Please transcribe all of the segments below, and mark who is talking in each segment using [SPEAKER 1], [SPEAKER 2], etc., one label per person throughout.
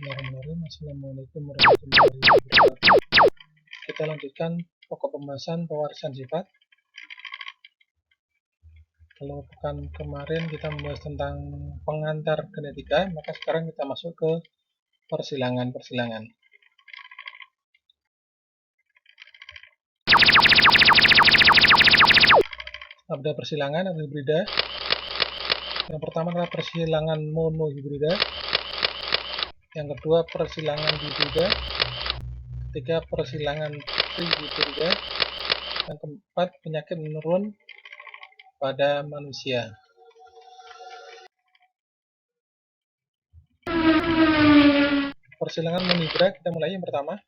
[SPEAKER 1] Bismillahirrahmanirrahim. Assalamualaikum warahmatullahi wabarakatuh. Kita lanjutkan pokok pembahasan pewarisan sifat. Kalau pekan kemarin kita membahas tentang pengantar genetika, maka sekarang kita masuk ke persilangan-persilangan. Ada persilangan atau hibrida. Yang pertama adalah persilangan monohibrida. Yang kedua persilangan hibrida. Ketiga persilangan trihibrida. Yang keempat penyakit menurun pada manusia. Persilangan monohibrida kita mulai yang pertama,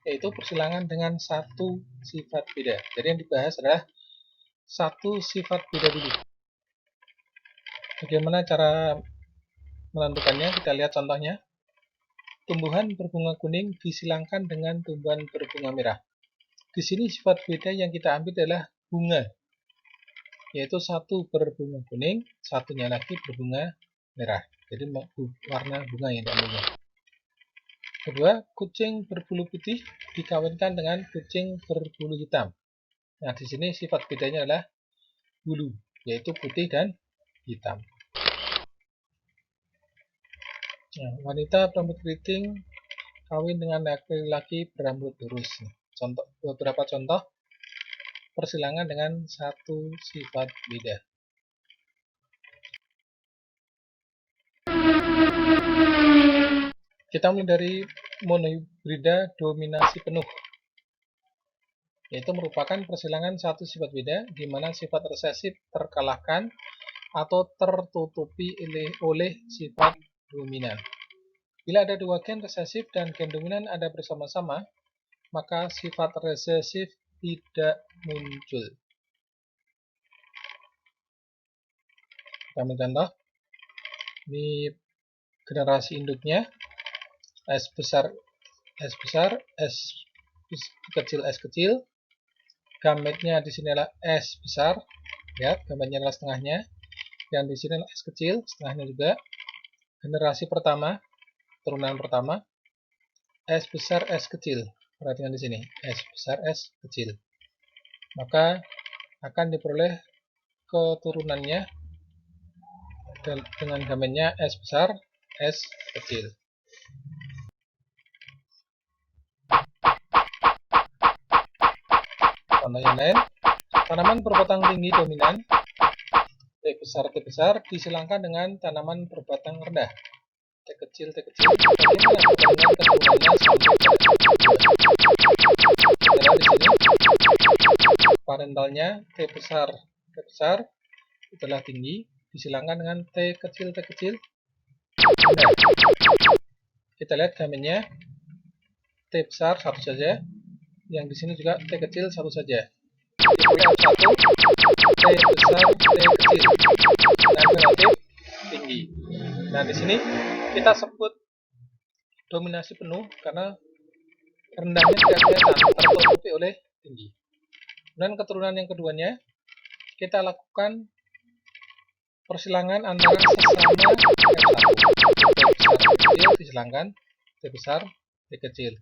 [SPEAKER 1] yaitu persilangan dengan satu sifat beda. Jadi yang dibahas adalah satu sifat beda dulu. Bagaimana cara menentukannya? Kita lihat contohnya. Tumbuhan berbunga kuning disilangkan dengan tumbuhan berbunga merah. Di sini sifat beda yang kita ambil adalah bunga, yaitu satu berbunga kuning, satunya lagi berbunga merah. Jadi warna bunga yang diambilnya. Kedua, kucing berbulu putih dikawinkan dengan kucing berbulu hitam. Nah, di sini sifat bedanya adalah bulu, yaitu putih dan hitam. Nah, wanita berambut keriting kawin dengan laki-laki berambut lurus. Beberapa contoh persilangan dengan satu sifat beda. Kita mulai dari monohibrida dominasi penuh, yaitu merupakan persilangan satu sifat beda di mana sifat resesif terkalahkan atau tertutupi oleh sifat dominan. Bila ada dua gen resesif dan gen dominan ada bersama-sama, maka sifat resesif tidak muncul. Kita ambil contoh. Ini generasi induknya, S besar, S kecil. Gametnya di sini adalah S besar. Lihat, gametnya adalah setengahnya. Dan di sini adalah S kecil, setengahnya juga. Generasi pertama, turunan pertama, S besar, S kecil. Perhatikan di sini, S besar, S kecil. Maka akan diperoleh keturunannya dengan gametnya S besar, S kecil. Contoh yang lain, tanaman berbatang tinggi dominan T besar disilangkan dengan tanaman berbatang rendah T kecil. Bagaimana keturunannya di sini parentalnya T besar itulah tinggi disilangkan dengan T kecil rendah. Kita lihat gametnya T besar satu saja, yang di sini juga T kecil satu saja. Dipilih satu T besar T kecil dengan relatif tinggi. Nah, di sini kita sebut dominasi penuh karena rendahnya tidak kelihatan, tertutupi oleh tinggi. Dan keturunan yang keduanya kita lakukan persilangan antara sesama T kecil disilangkan T besar T kecil.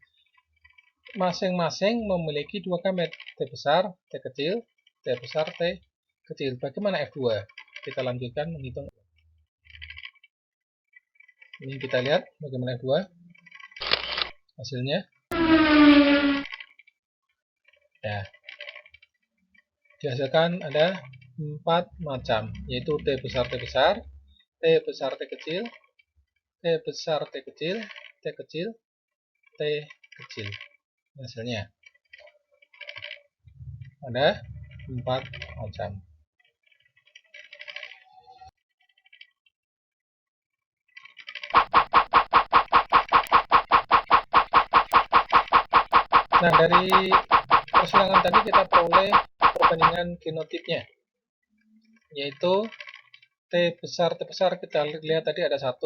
[SPEAKER 1] Masing-masing memiliki dua gamet, T besar, T kecil, T besar, T kecil. Bagaimana F2? Kita lanjutkan menghitung. Ini kita lihat bagaimana F2 hasilnya. Ya, dihasilkan ada 4 macam, yaitu T besar, T besar, T besar, T kecil, T besar, T kecil, T kecil, T kecil. Hasilnya ada 4 macam. Nah, dari persilangan tadi kita peroleh perbandingan genotipnya, yaitu T besar kita lihat tadi ada 1,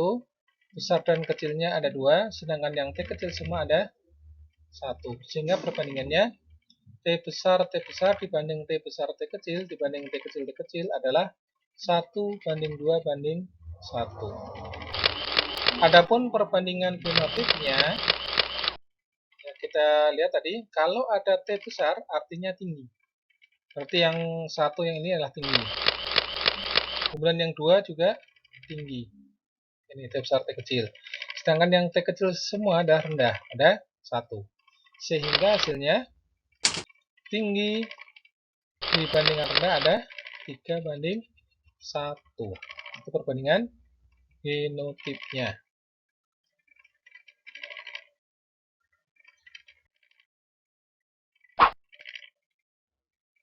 [SPEAKER 1] besar dan kecilnya ada 2, sedangkan yang T kecil semua ada 1, sehingga perbandingannya T besar dibanding T besar T kecil dibanding T kecil adalah 1:2:1. Adapun perbandingan fenotipnya, ya kita lihat tadi, kalau ada T besar artinya tinggi. Berarti yang satu yang ini adalah tinggi. Kemudian yang dua juga tinggi. Ini T besar, T kecil. Sedangkan yang T kecil semua ada rendah, ada satu. Sehingga hasilnya tinggi dibandingkan rendah ada 3:1. Itu perbandingan genotipnya.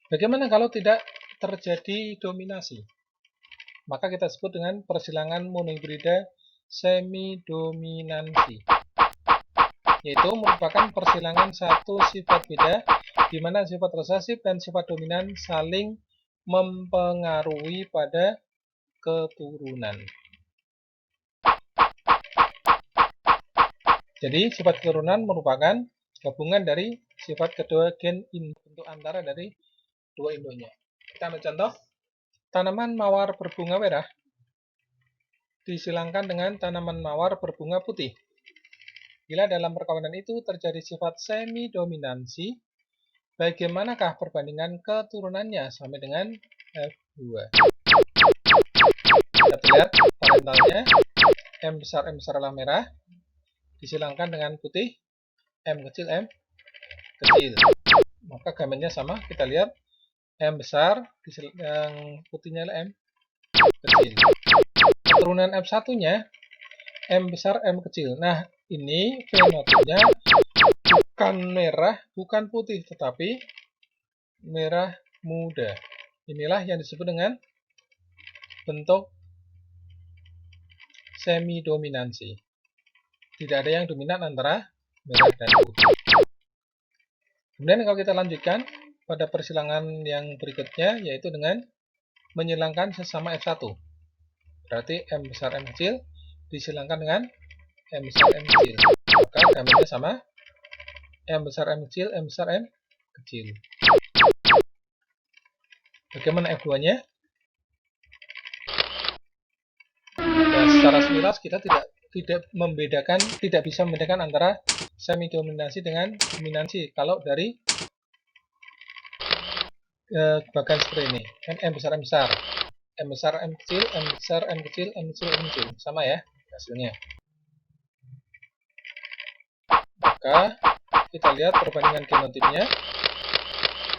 [SPEAKER 1] Bagaimana kalau tidak terjadi dominasi? Maka kita sebut dengan persilangan monohibrida semi-dominansi, yaitu merupakan persilangan satu sifat beda di mana sifat resesif dan sifat dominan saling mempengaruhi pada keturunan. Jadi sifat keturunan merupakan gabungan dari sifat kedua gen bentuk antara dari dua induknya. Kita ambil contoh, tanaman mawar berbunga merah disilangkan dengan tanaman mawar berbunga putih. Bila dalam perkawinan itu terjadi sifat semi-dominansi, bagaimanakah perbandingan keturunannya sampai dengan F2? Kita lihat parentalnya, M besar adalah merah, disilangkan dengan putih, M kecil, M kecil. Maka gambarnya sama, kita lihat M besar, yang putihnya adalah M kecil. Keturunan F1-nya, M besar, M kecil. Nah, ini fenotipnya bukan merah, bukan putih, tetapi merah muda. Inilah yang disebut dengan bentuk semi-dominansi. Tidak ada yang dominan antara merah dan putih. Kemudian kalau kita lanjutkan pada persilangan yang berikutnya, yaitu dengan menyilangkan sesama F1. Berarti M besar M kecil disilangkan dengan M besar M kecil. Maka gambarnya sama, M besar M kecil, M besar M kecil. Bagaimana F2-nya? Ya, secara sekilas kita tidak bisa membedakan antara semi dominansi dengan dominansi kalau dari bagian seperti ini. M besar M besar, M besar M kecil, M besar M kecil, M kecil M kecil, sama ya hasilnya. Maka kita lihat perbandingan genotipnya,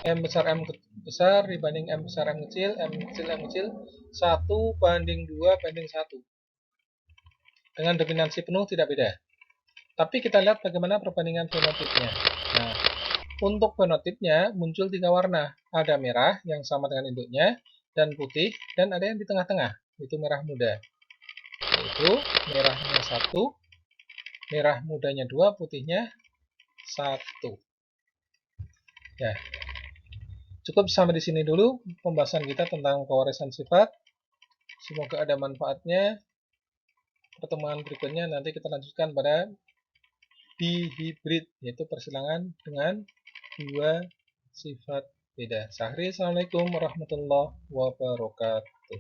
[SPEAKER 1] M besar M besar dibanding M besar M kecil, M kecil M kecil, 1:2:1. Dengan dominansi penuh tidak beda. Tapi kita lihat bagaimana perbandingan fenotipnya. Nah, untuk fenotipnya muncul 3 warna. Ada merah yang sama dengan induknya, dan putih, dan ada yang di tengah-tengah, itu merah muda. Yaitu merahnya 1, merah mudanya 2, putihnya 1. Ya. Cukup sampai di sini dulu pembahasan kita tentang pewarisan sifat. Semoga ada manfaatnya. Pertemuan berikutnya nanti kita lanjutkan pada dihibrid, yaitu persilangan dengan dua sifat beda. Assalamualaikum warahmatullahi wabarakatuh.